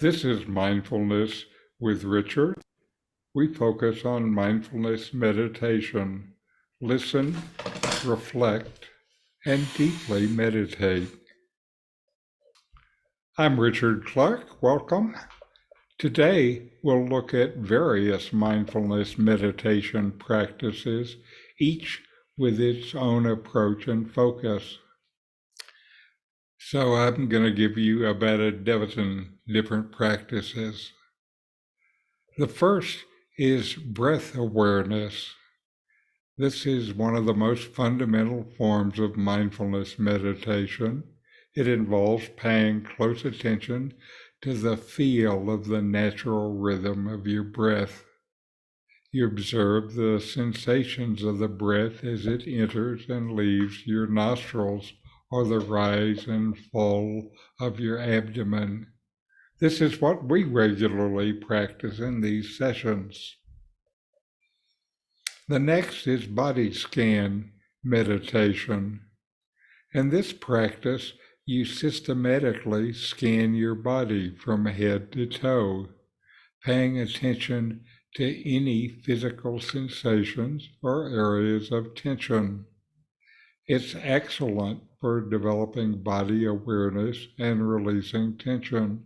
This is Mindfulness with Richard. We focus on mindfulness meditation. Listen, reflect, and deeply meditate. I'm Richard Clarke. Welcome. Today, we'll look at various mindfulness meditation practices, each with its own approach and focus. So I'm going to give you about a dozen different practices. The first is breath awareness. This is one of the most fundamental forms of mindfulness meditation. It involves paying close attention to the feel of the natural rhythm of your breath. You observe the sensations of the breath as it enters and leaves your nostrils, or the rise and fall of your abdomen. This is what we regularly practice in these sessions. The next is body scan meditation. In this practice, you systematically scan your body from head to toe, paying attention to any physical sensations or areas of tension. It's excellent for developing body awareness and releasing tension.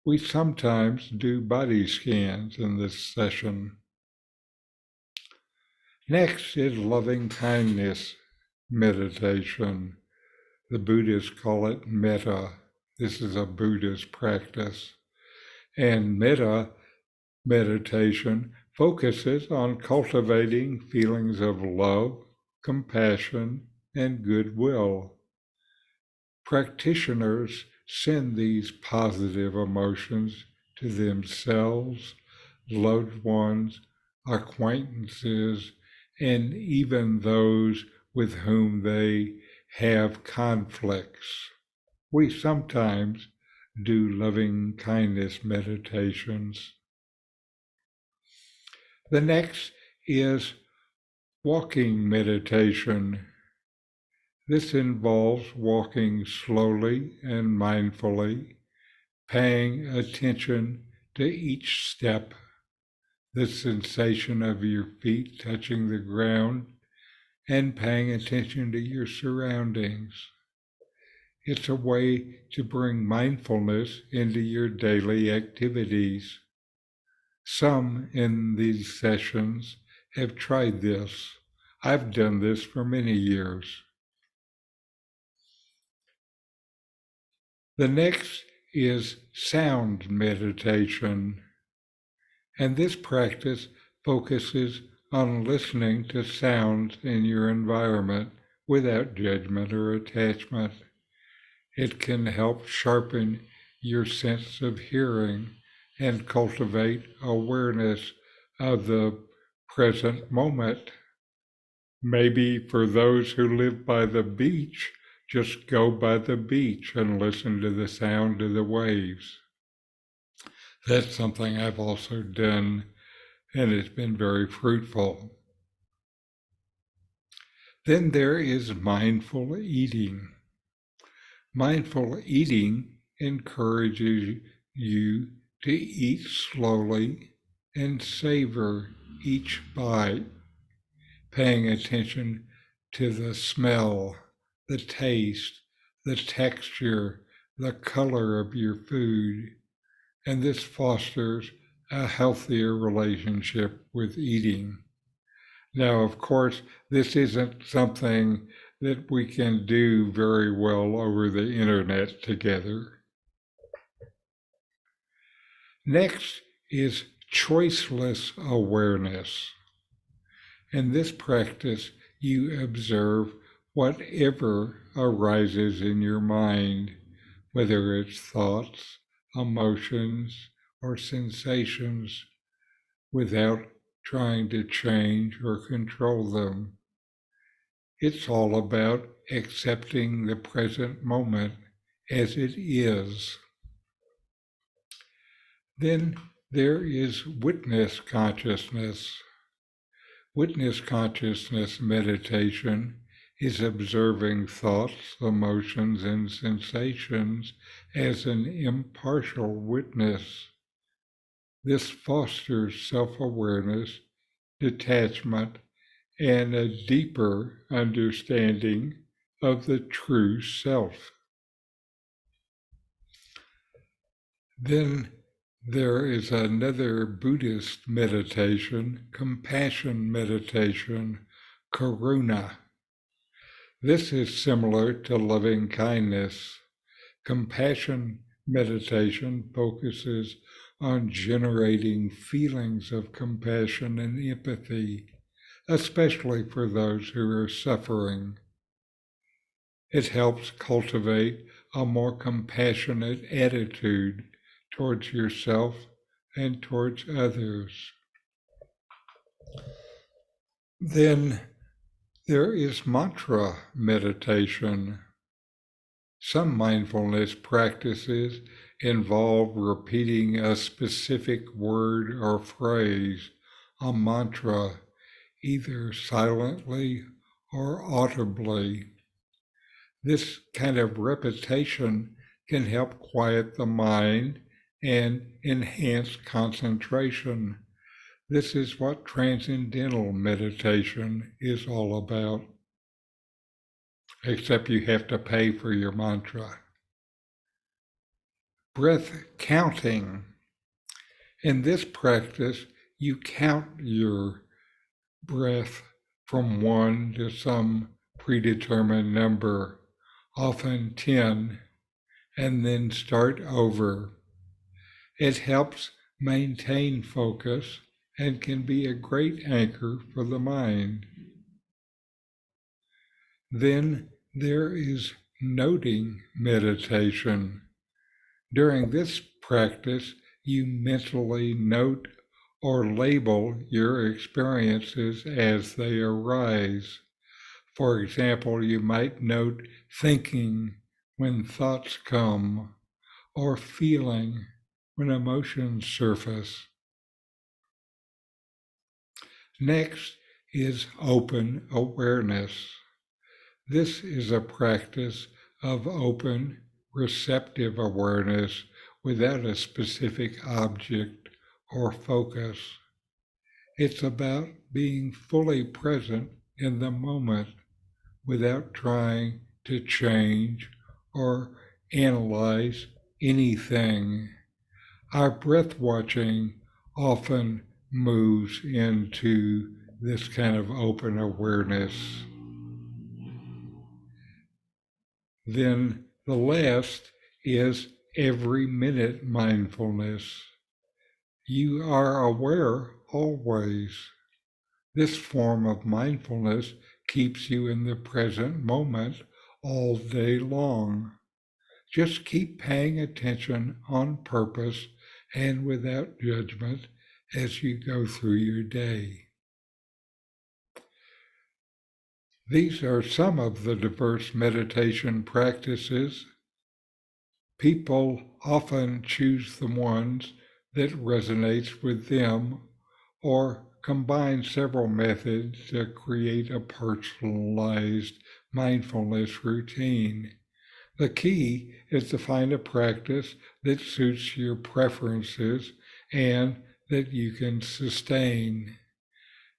We sometimes do body scans in this session. Next is loving kindness meditation. The Buddhists call it metta. This is a Buddhist practice. And metta meditation focuses on cultivating feelings of love, compassion, and goodwill. Practitioners send these positive emotions to themselves, loved ones, acquaintances, and even those with whom they have conflicts. We sometimes do loving kindness meditations. The next is walking meditation. This involves walking slowly and mindfully, paying attention to each step, the sensation of your feet touching the ground, and paying attention to your surroundings. It's a way to bring mindfulness into your daily activities. Some in these sessions have tried this. I've done this for many years. The next is sound meditation, and this practice focuses on listening to sounds in your environment without judgment or attachment. It can help sharpen your sense of hearing and cultivate awareness of the present moment. Maybe for those who live by the beach, just go by the beach and listen to the sound of the waves. That's something I've also done, and it's been very fruitful. Then there is mindful eating. Mindful eating encourages you to eat slowly and savor each bite, paying attention to the smell, the taste, the texture, the color of your food, and this fosters a healthier relationship with eating. Now, of course, this isn't something that we can do very well over the internet together. Next is choiceless awareness. In this practice, you observe whatever arises in your mind, whether it's thoughts, emotions, or sensations, without trying to change or control them. It's all about accepting the present moment as it is. Then there is witness consciousness. Witness consciousness meditation is observing thoughts, emotions, and sensations as an impartial witness. This fosters self-awareness, detachment, and a deeper understanding of the true self. Then there is another Buddhist meditation, compassion meditation, karuna. This is similar to loving kindness. Compassion meditation focuses on generating feelings of compassion and empathy, especially for those who are suffering. It helps cultivate a more compassionate attitude towards yourself and towards others. Then there is mantra meditation. Some mindfulness practices involve repeating a specific word or phrase, a mantra, either silently or audibly. This kind of repetition can help quiet the mind and enhance concentration. This is what transcendental meditation is all about, except you have to pay for your mantra. Breath counting. In this practice, you count your breath from 1 to some predetermined number, often 10, and then start over. It helps maintain focus and can be a great anchor for the mind. Then there is noting meditation. During this practice, you mentally note or label your experiences as they arise. For example, you might note thinking when thoughts come, or feeling when emotions surface. Next is open awareness. This is a practice of open, receptive awareness without a specific object or focus. It's about being fully present in the moment without trying to change or analyze anything. Our breath watching often moves into this kind of open awareness. Then the last is every minute mindfulness. You are aware always. This form of mindfulness keeps you in the present moment all day long. Just keep paying attention on purpose and without judgment as you go through your day. These are some of the diverse meditation practices. People often choose the ones that resonates with them or combine several methods to create a personalized mindfulness routine. The key is to find a practice that suits your preferences and that you can sustain.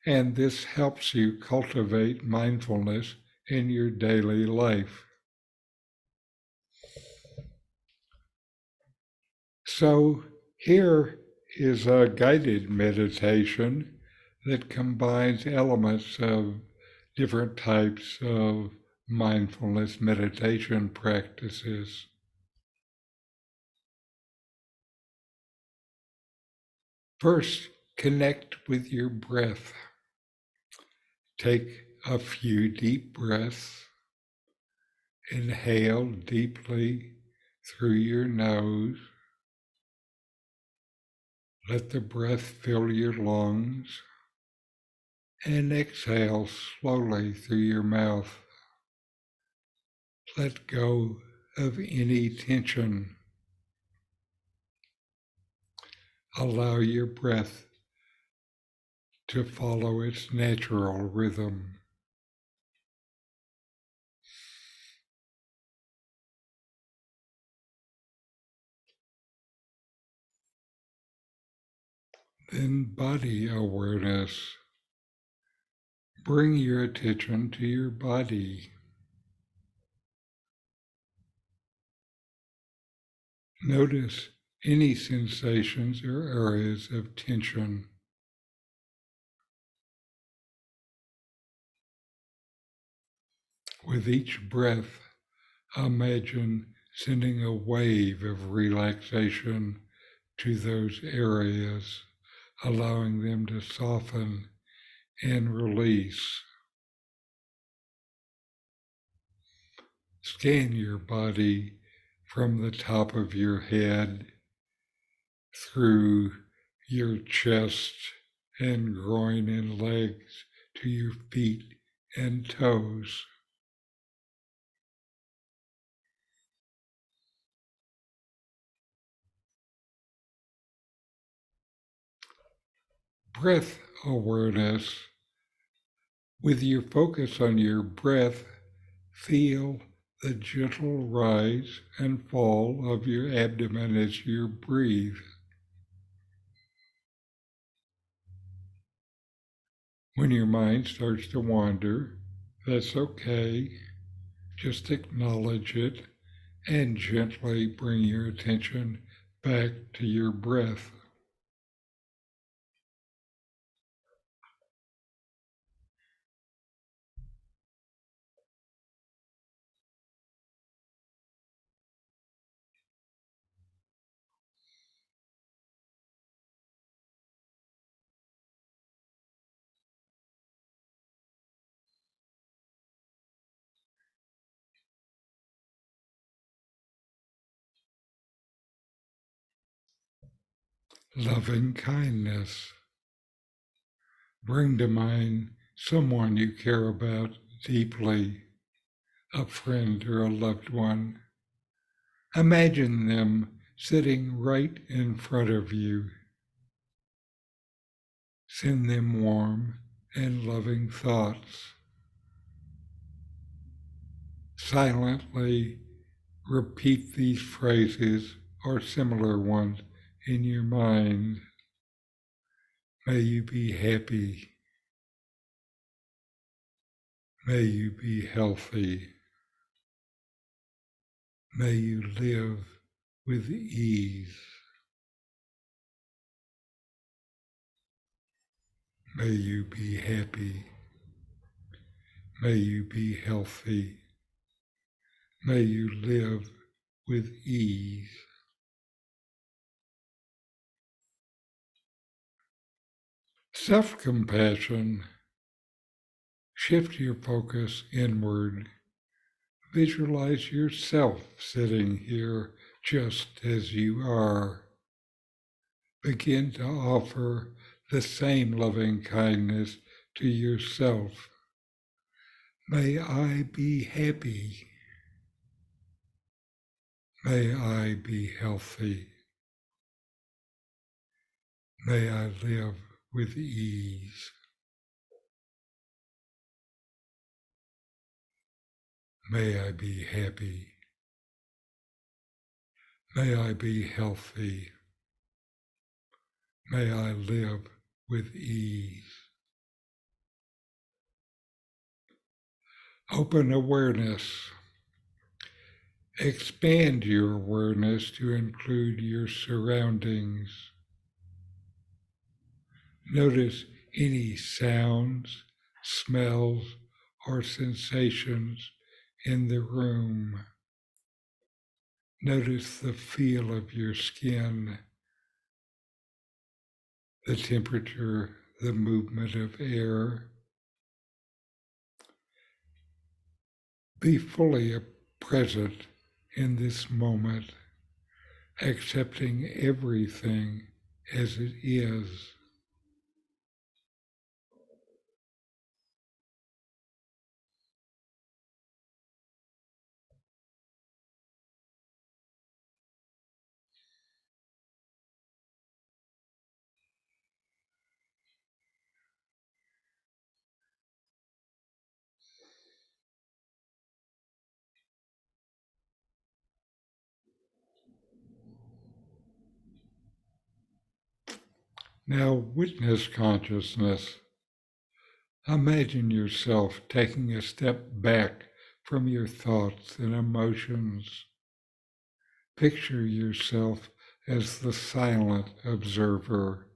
And this helps you cultivate mindfulness in your daily life. So here is a guided meditation that combines elements of different types of mindfulness meditation practices. First, connect with your breath. Take a few deep breaths. Inhale deeply through your nose. Let the breath fill your lungs. And exhale slowly through your mouth. Let go of any tension. Allow your breath to follow its natural rhythm. Then body awareness. Bring your attention to your body. Notice any sensations or areas of tension. With each breath, imagine sending a wave of relaxation to those areas, allowing them to soften and release. Scan your body from the top of your head through your chest and groin and legs to your feet and toes. Breath awareness. With your focus on your breath, feel the gentle rise and fall of your abdomen as you breathe. When your mind starts to wander, that's okay. Just acknowledge it and gently bring your attention back to your breath. Loving kindness. Bring to mind someone you care about deeply, a friend or a loved one. Imagine them sitting right in front of you. Send them warm and loving thoughts. Silently repeat these phrases or similar ones in your mind. May you be happy. May you be healthy. May you live with ease. May you be happy. May you be healthy. May you live with ease. Self-compassion. Shift your focus inward. Visualize yourself sitting here just as you are. Begin to offer the same loving kindness to yourself. May I be happy. May I be healthy. May I live with ease. May I be happy. May I be healthy. May I live with ease. Open awareness. Expand your awareness to include your surroundings. Notice any sounds, smells, or sensations in the room. Notice the feel of your skin, the temperature, the movement of air. Be fully present in this moment, accepting everything as it is. Now witness consciousness. Imagine yourself taking a step back from your thoughts and emotions. Picture yourself as the silent observer,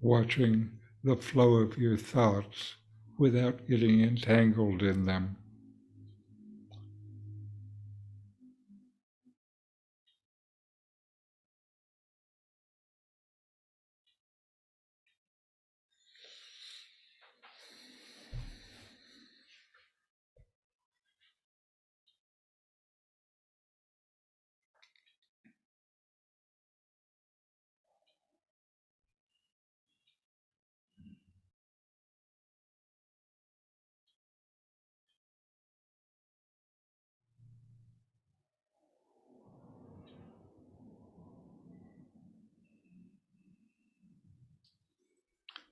watching the flow of your thoughts without getting entangled in them.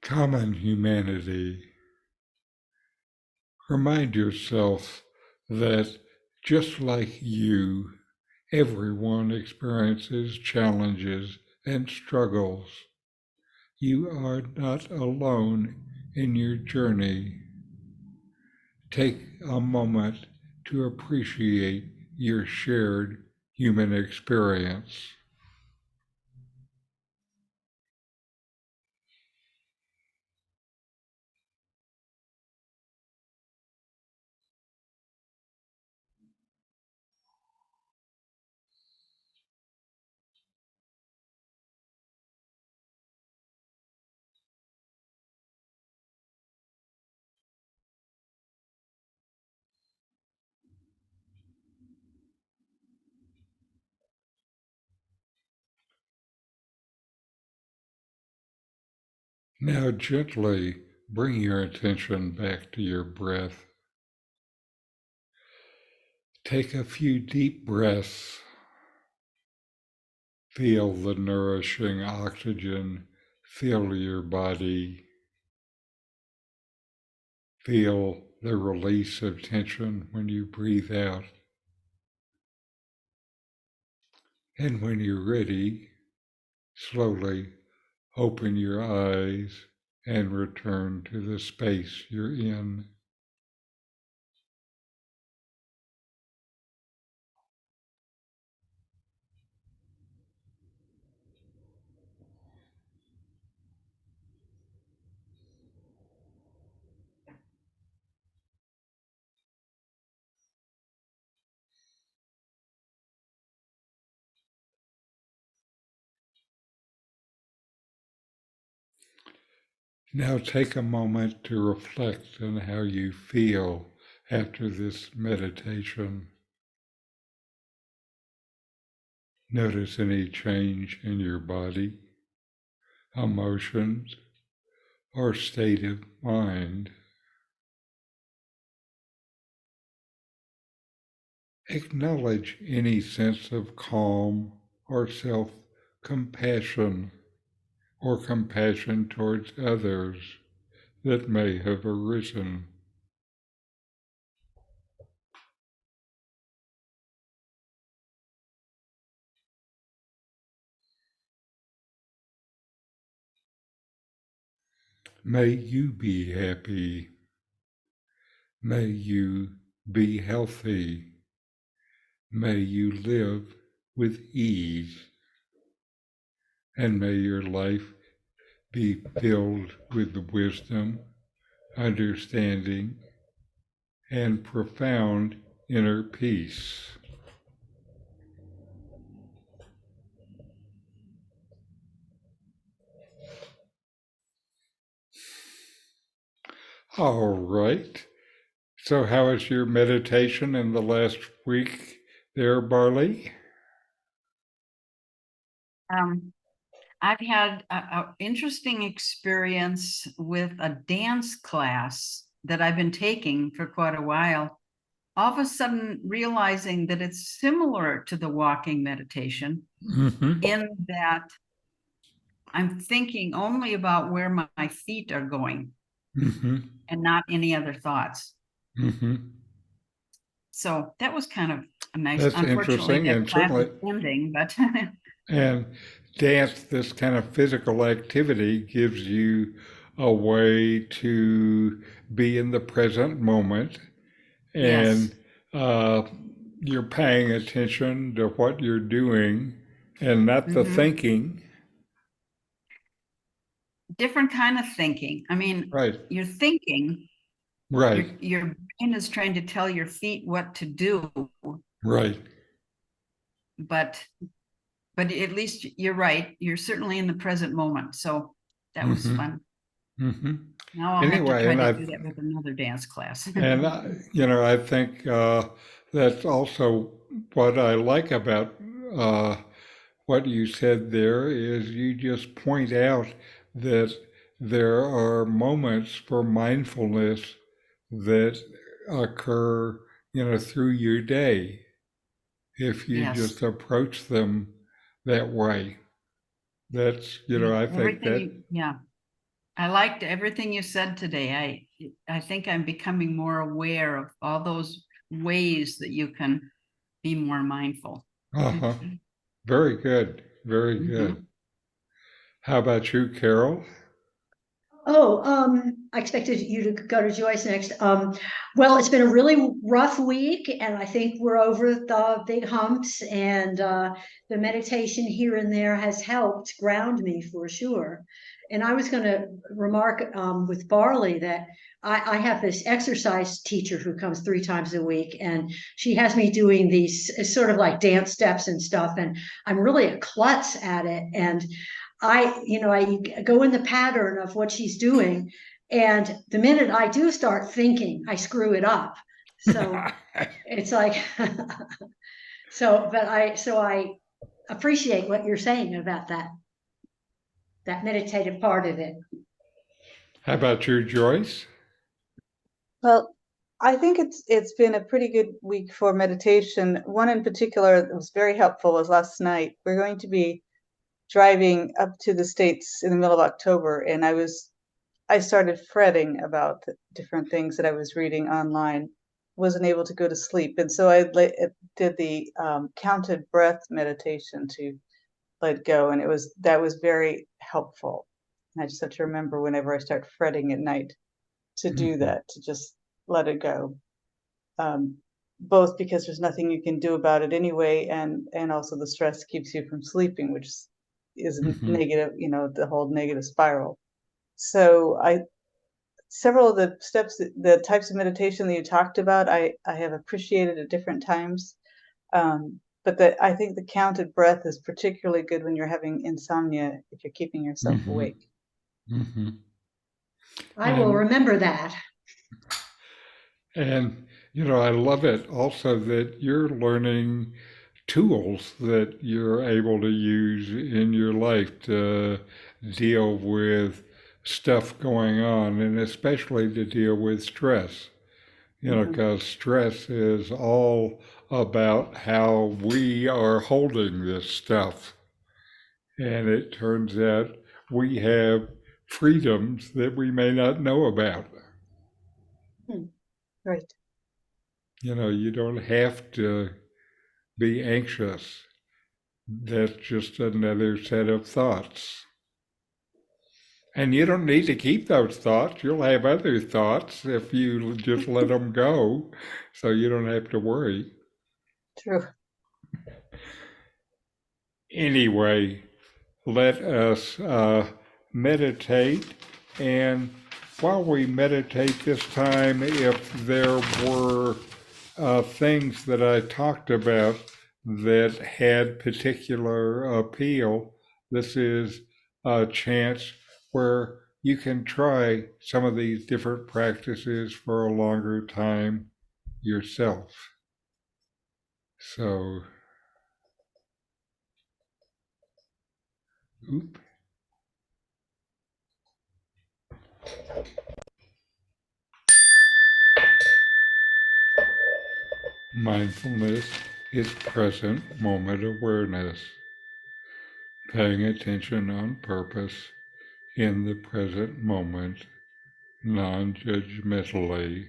Common humanity. Remind yourself that just like you, everyone experiences challenges and struggles. You are not alone in your journey. Take a moment to appreciate your shared human experience. Now gently bring your attention back to your breath. Take a few deep breaths. Feel the nourishing oxygen fill your body. Feel the release of tension when you breathe out. And when you're ready, slowly open your eyes and return to the space you're in. Now take a moment to reflect on how you feel after this meditation. Notice any change in your body, emotions, or state of mind. Acknowledge any sense of calm or self-compassion or compassion towards others that may have arisen. May you be happy. May you be healthy. May you live with ease. And may your life be filled with the wisdom, understanding, and profound inner peace. All right. So, how was your meditation in the last week there, Barley? I've had an interesting experience with a dance class that I've been taking for quite a while. All of a sudden, realizing that it's similar to the walking meditation in that I'm thinking only about where my feet are going and not any other thoughts. So that was kind of a nice, That's unfortunately, interesting, that and class certainly, is ending, but and dance, this kind of physical activity, gives you a way to be in the present moment, Yes. and uh, you're paying attention to what you're doing and not the Hmm. thinking. Different kind of thinking. I mean, Right, you're thinking, right, your brain is trying to tell your feet what to do, right. but at least you're right. You're certainly in the present moment. So that was Hmm. fun. Hmm. Now I'll have to Anyway, try to do that with another dance class. I think that's also what I like about uh, what you said there is you just point out that there are moments for mindfulness that occur, through your day if you Yes. just approach them that way. That's, Yeah. I think Everything that, yeah. I liked everything you said today. I think I'm becoming more aware of all those ways that you can be more mindful. uh-huh, very good, very good. Mhm. How about you, Carol? Oh, I expected you to go to Joyce next. Well, it's been a really rough week, and I think we're over the big humps, and the meditation here and there has helped ground me for sure. And I was going to remark with Barley that I have this exercise teacher who comes 3 times a week, and she has me doing these sort of like dance steps and stuff, and I'm really a klutz at it. And I go in the pattern of what she's doing. And the minute I do start thinking, I screw it up. So it's like, so I appreciate what you're saying about that meditative part of it. How about you, Joyce? Well, I think it's been a pretty good week for meditation. One in particular that was very helpful was last night. We're going to be driving up to the States in the middle of October, and I started fretting about the different things that I was reading online. Wasn't able to go to sleep, and so did the counted breath meditation to let go, and that was very helpful. And I just have to remember whenever I start fretting at night to do Mhm. that, to just let it go. Um, Both because there's nothing you can do about it anyway, and also the stress keeps you from sleeping, which is Mhm. negative, the whole negative spiral. So I several of the steps, the types of meditation that you talked about, I have appreciated at different times. But I think the counted breath is particularly good when you're having insomnia, if you're keeping yourself Mhm. awake. Mhm. I will And remember that. and I love it also that you're learning tools that you're able to use in your life to deal with stuff going on, and especially to deal with stress. Mhm. Because stress is all about how we are holding this stuff. And it turns out we have freedoms that we may not know about. Hmm. Right. You don't have to be anxious. That's just another set of thoughts. And you don't need to keep those thoughts. You'll have other thoughts if you just let them go, so you don't have to worry. True. Anyway, let us meditate. And while we meditate this time, if there were things that I talked about that had particular appeal, this is a chance where you can try some of these different practices for a longer time yourself. So, oop. Mindfulness is present moment awareness, paying attention on purpose in the present moment, non judgmentally,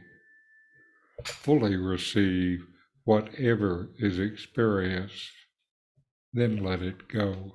fully receive whatever is experienced, then let it go.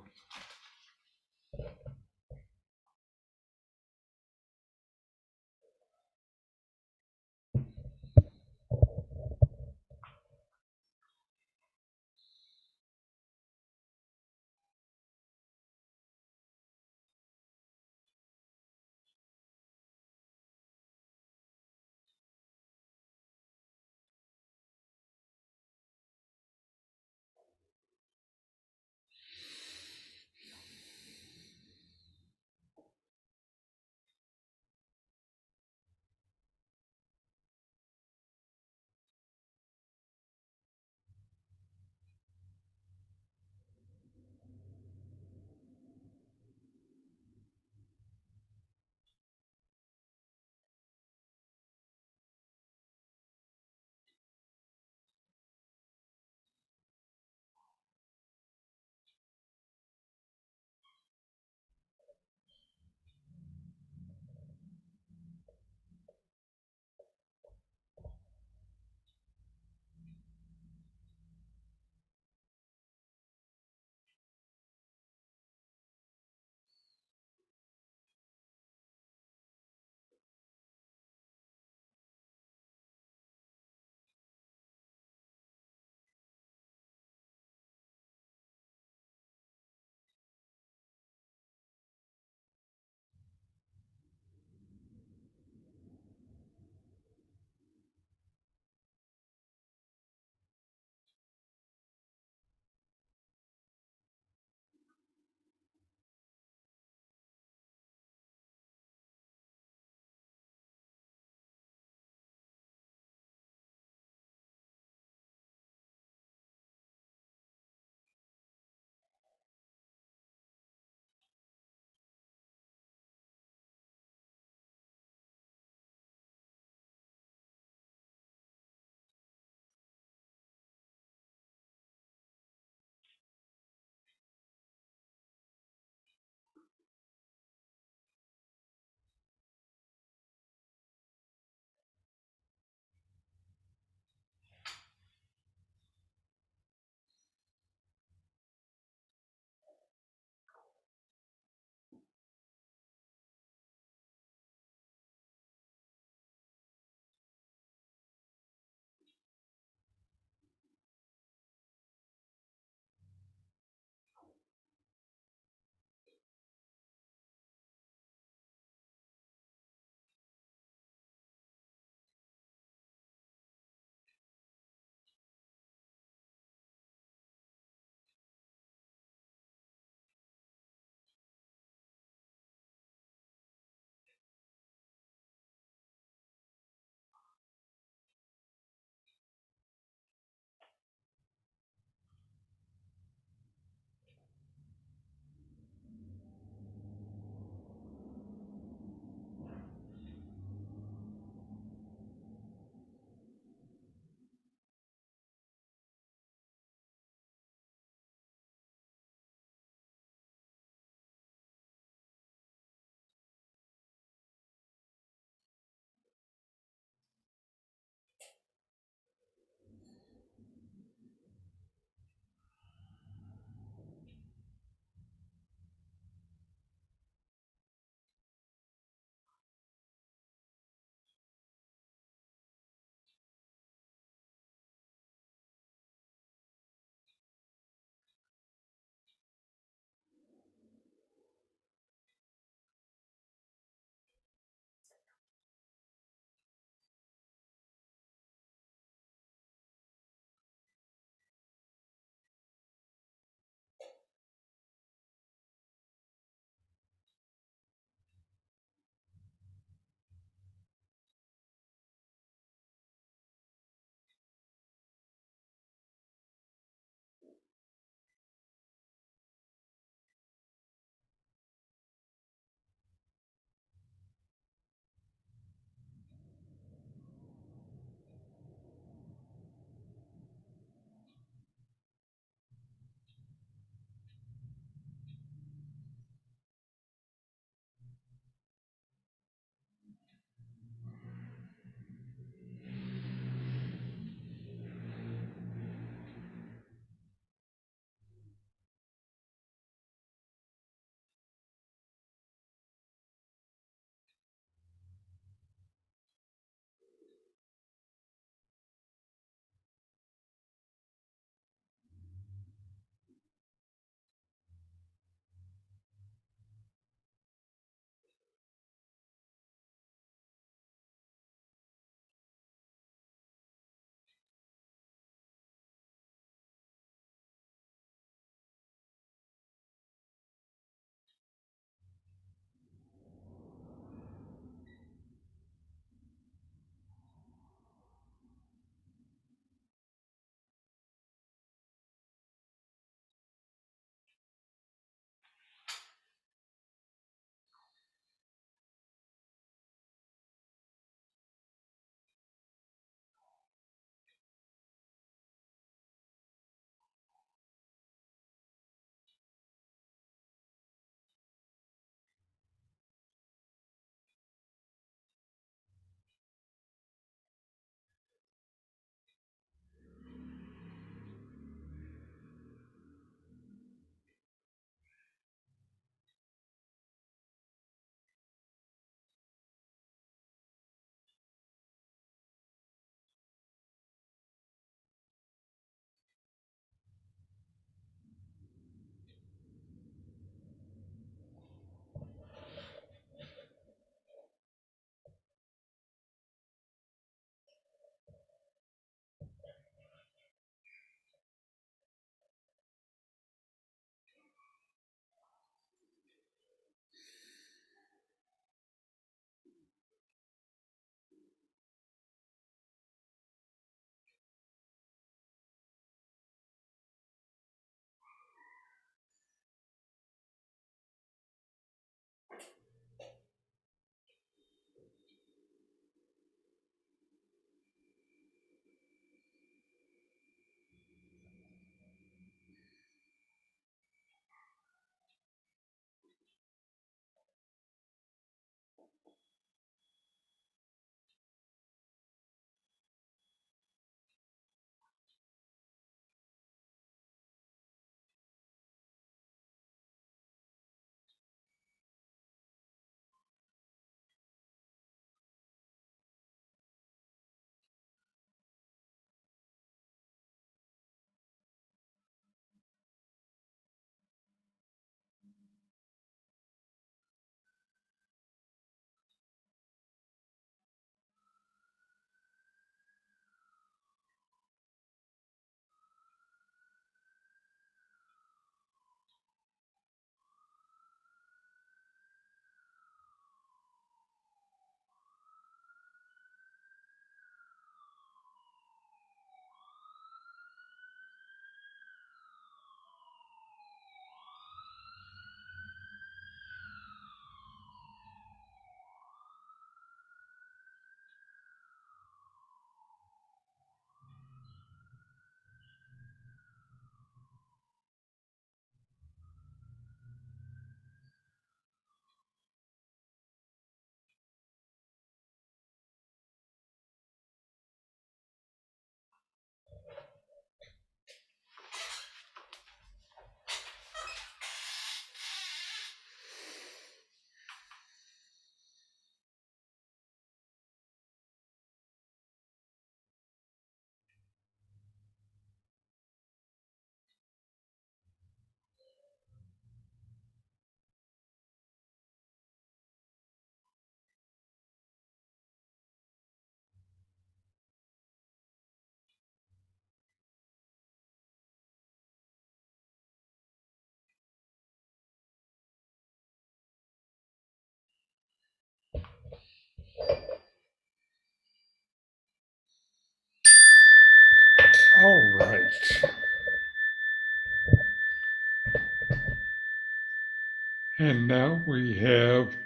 And now we have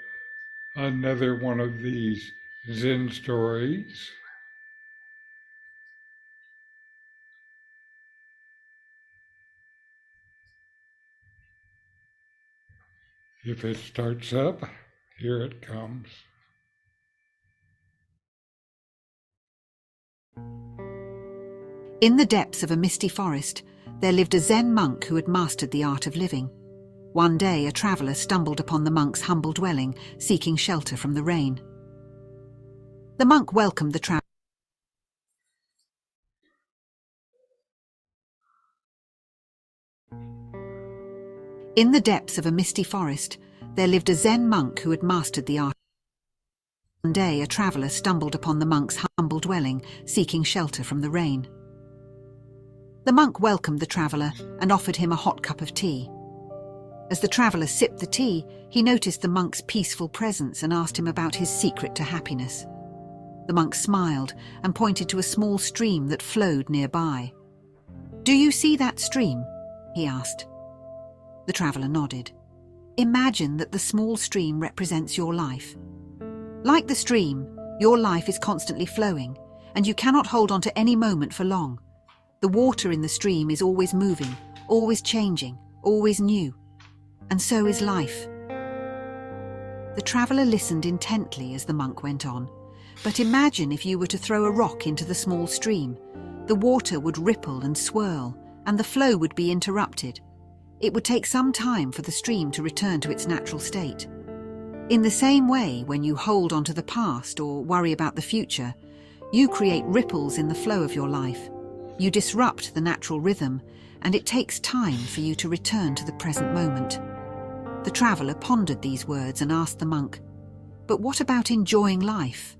another one of these Zen stories. If it starts up, here it comes. In the depths of a misty forest, there lived a Zen monk who had mastered the art of living. One day, a traveller stumbled upon the monk's humble dwelling, seeking shelter from the rain. The monk welcomed the traveller. In the depths of a misty forest, there lived a Zen monk who had mastered the art. One day, a traveller stumbled upon the monk's humble dwelling, seeking shelter from the rain. The monk welcomed the traveller and offered him a hot cup of tea. As the traveller sipped the tea, he noticed the monk's peaceful presence and asked him about his secret to happiness. The monk smiled and pointed to a small stream that flowed nearby. "Do you see that stream?" he asked. The traveller nodded. "Imagine that the small stream represents your life. Like the stream, your life is constantly flowing, and you cannot hold on to any moment for long. The water in the stream is always moving, always changing, always new. And so is life." The traveller listened intently as the monk went on. "But imagine if you were to throw a rock into the small stream. The water would ripple and swirl, and the flow would be interrupted. It would take some time for the stream to return to its natural state. In the same way, when you hold on to the past or worry about the future, you create ripples in the flow of your life. You disrupt the natural rhythm, and it takes time for you to return to the present moment." The traveller pondered these words and asked the monk, "But what about enjoying life?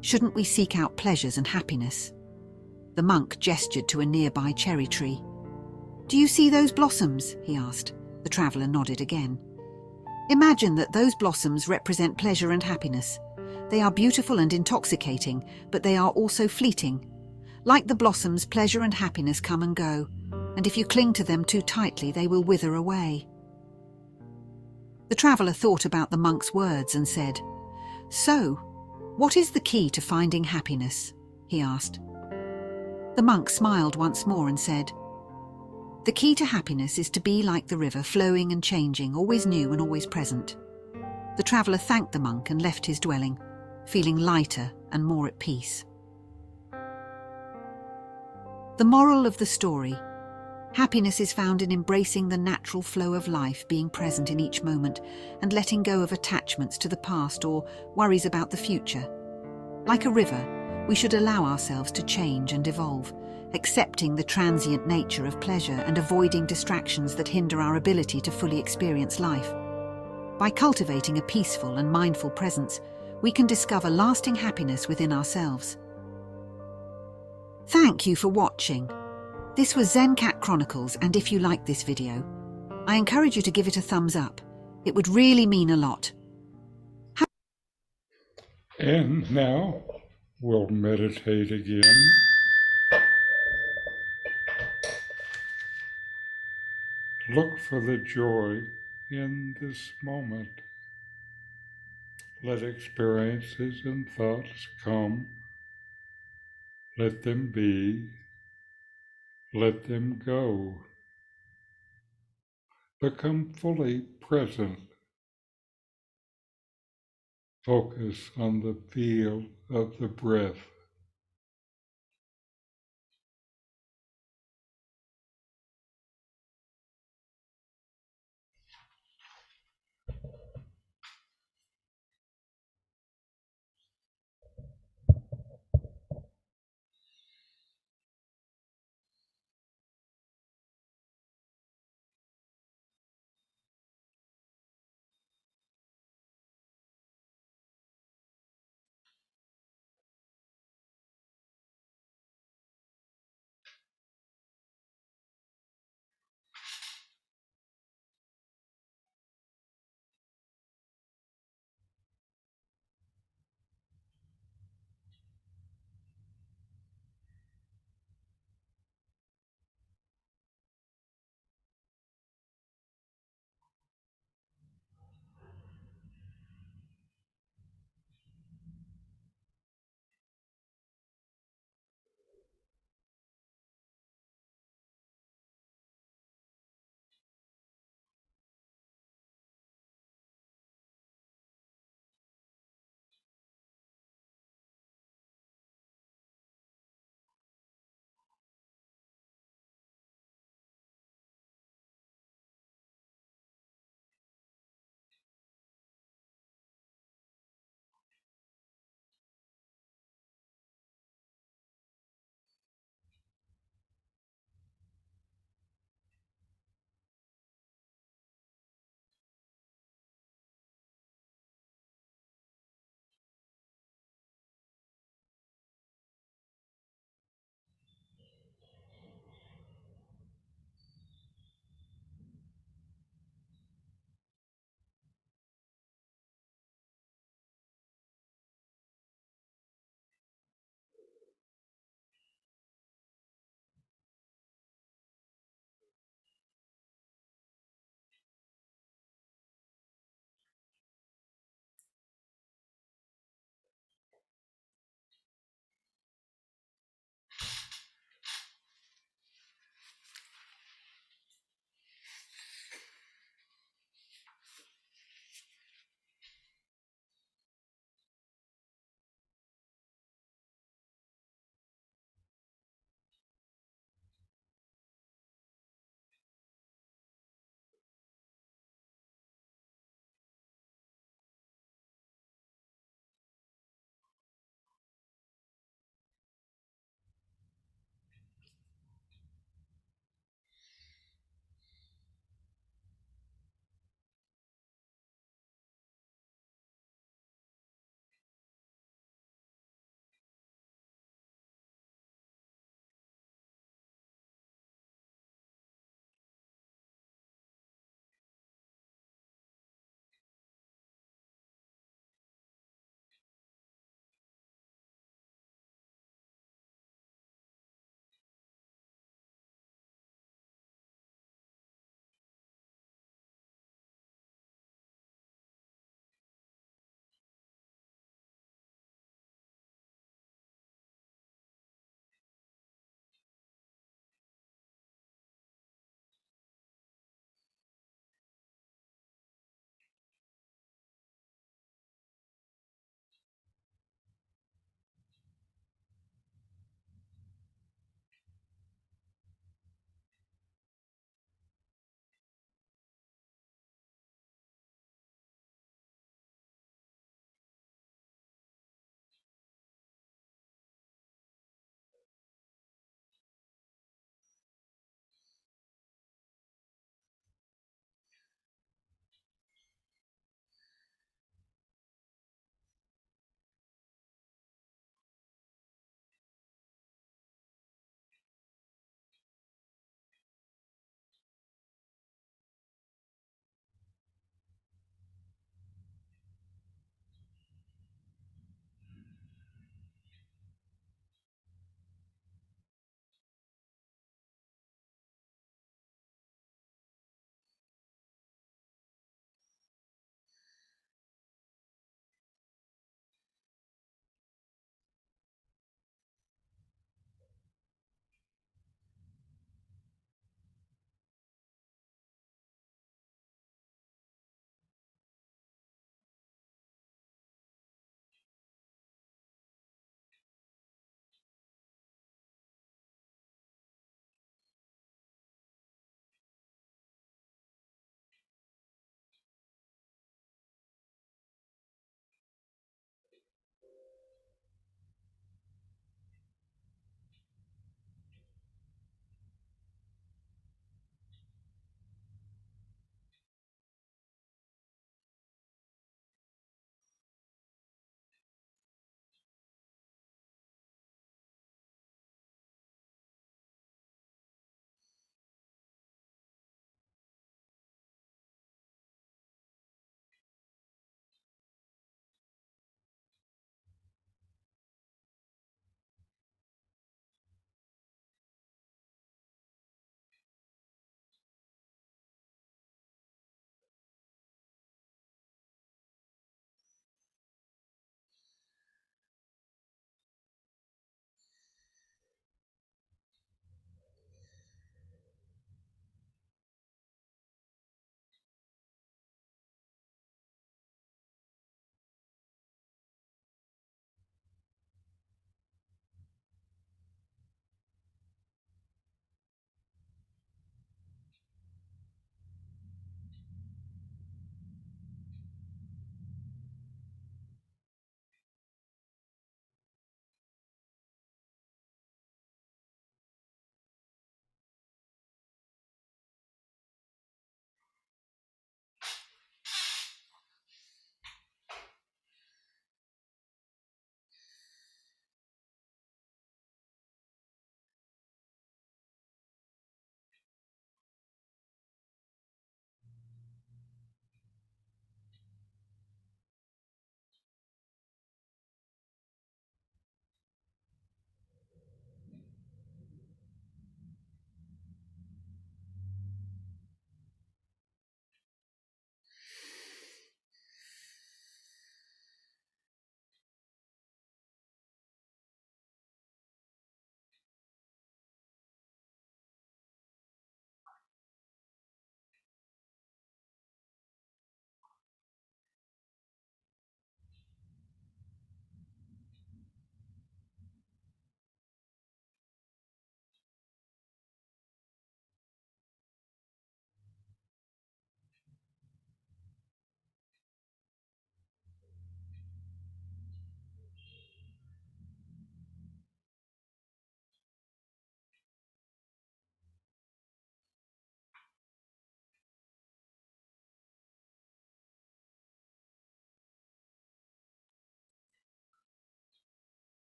Shouldn't we seek out pleasures and happiness?" The monk gestured to a nearby cherry tree. "Do you see those blossoms?" he asked. The traveller nodded again. "Imagine that those blossoms represent pleasure and happiness. They are beautiful and intoxicating, but they are also fleeting. Like the blossoms, pleasure and happiness come and go, and if you cling to them too tightly, they will wither away." The traveller thought about the monk's words and said, "So, what is the key to finding happiness?" he asked. The monk smiled once more and said, "The key to happiness is to be like the river, flowing and changing, always new and always present." The traveller thanked the monk and left his dwelling, feeling lighter and more at peace. The moral of the story: happiness is found in embracing the natural flow of life, being present in each moment, and letting go of attachments to the past or worries about the future. Like a river, we should allow ourselves to change and evolve, accepting the transient nature of pleasure and avoiding distractions that hinder our ability to fully experience life. By cultivating a peaceful and mindful presence, we can discover lasting happiness within ourselves. Thank you for watching. This was Zen Cat Chronicles, and if you liked this video, I encourage you to give it a thumbs up. It would really mean a lot. And now we'll meditate again. Look for the joy in this moment. Let experiences and thoughts come. Let them be. Let them go. Become fully present. Focus on the feel of the breath.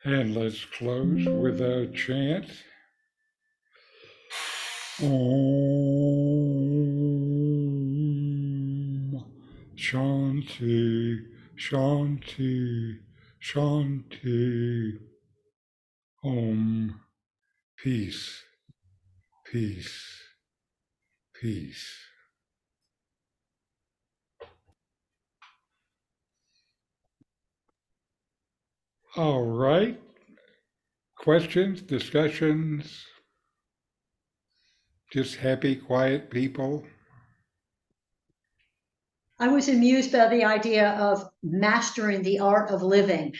And let's close with a chant. Om Shanti, Shanti, Shanti. Om, peace, peace, peace. All right. Questions, discussions? Just happy, quiet people? I was amused by the idea of mastering the art of living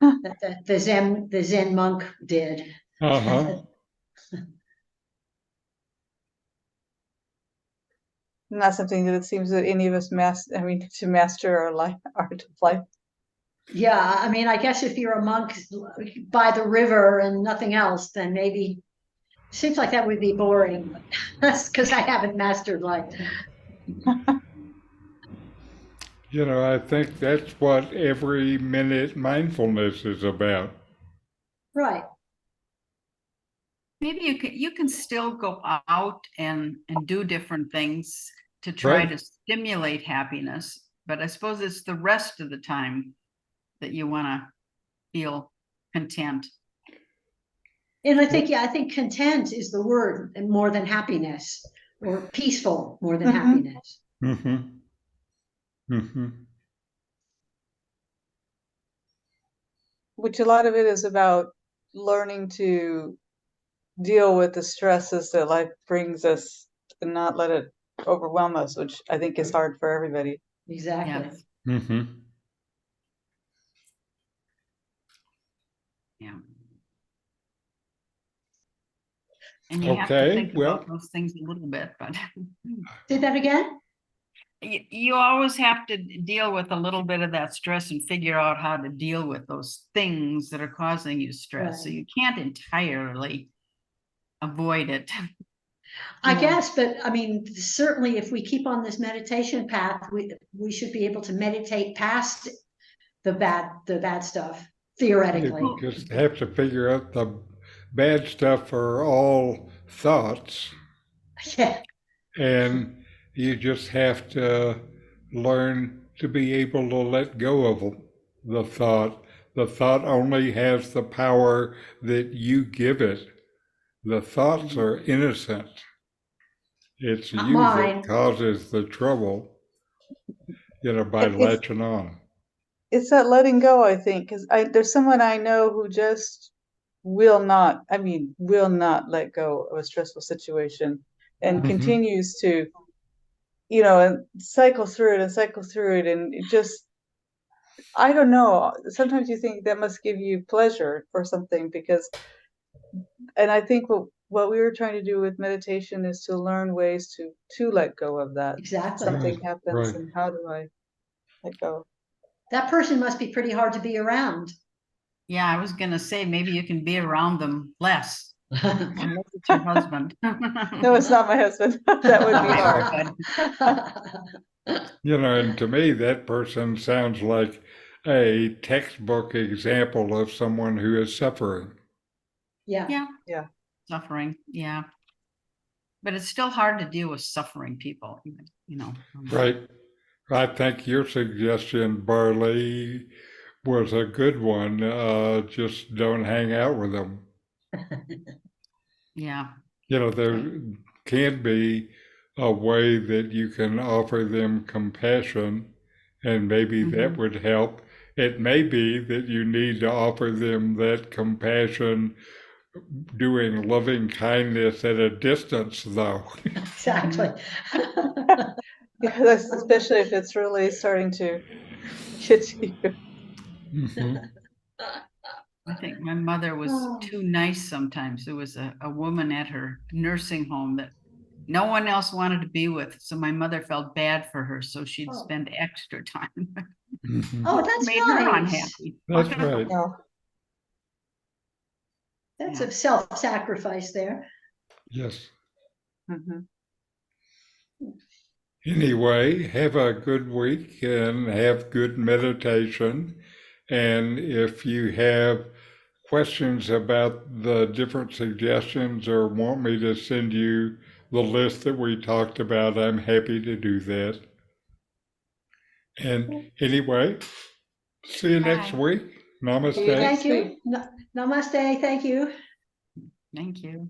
that the Zen monk did. Uh-huh. Not something that it seems that any of us to master our art of life. Yeah, I mean, I guess if you're a monk by the river and nothing else, then maybe seems like that would be boring. That's because I haven't mastered life. You know, I think that's what every minute mindfulness is about. Right. Maybe you can still go out and do different things to try Right. to stimulate happiness, but I suppose it's the rest of the time that you want to feel content. And I think content is the word, and more than happiness, or peaceful more than happiness. Mm-hmm. Mm-hmm. Which a lot of it is about learning to deal with the stresses that life brings us and not let it overwhelm us, which I think is hard for everybody. Exactly. Yes. Mm-hmm. Yeah. And you have to Okay, think well, about those things a little bit, but Say that again? you always have to deal with a little bit of that stress and figure out how to deal with those things that are causing you stress. So Right. you can't entirely avoid it. I Yeah. guess, but I mean, certainly if we keep on this meditation path, we should be able to meditate past the bad stuff, theoretically. you just have to figure out the bad stuff are all thoughts, Yeah, and you just have to learn to be able to let go of the thought. The thought only has the power that you give it. The thoughts are innocent. It's not you that mine. causes the trouble, by It's latching on. it's that letting go, I think, because there's someone I know who just will not let go of a stressful situation and Mhm. continues to, and cycle through it and cycle through it, and it just, I don't know. Sometimes you think that must give you pleasure or something and I think what we were trying to do with meditation is to learn ways to let go of that. Exactly. Something happens, Right. and how do I let go? That person must be pretty hard to be around. Yeah, I was gonna say maybe you can be around them less, Well, unless it's your husband. No, it's not my husband. That would be hard. And to me, that person sounds like a textbook example of someone who is suffering. Yeah. Yeah. Yeah. Suffering, yeah. But it's still hard to deal with suffering people, Right. I think your suggestion, Barley, was a good one. Just don't hang out with them. Yeah. There can be a way that you can offer them compassion, and maybe that would help. It may be that you need to offer them that compassion doing loving kindness at a distance, though. Exactly. Yeah, especially if it's really starting to get to you. Mm-hmm. I think my mother was too nice sometimes. There was a woman at her nursing home that no one else wanted to be with. So my mother felt bad for her. So she'd spend extra time. Mm-hmm. Oh, that's Made her nice. unhappy. That's right. No. That's Yeah. a self-sacrifice there. Yes. Mhm. Anyway, have a good week and have good meditation. And if you have questions about the different suggestions or want me to send you the list that we talked about, I'm happy to do that. And anyway, see you next Bye. week. See you Namaste. next Thank you. week. Namaste. Thank you. Thank you.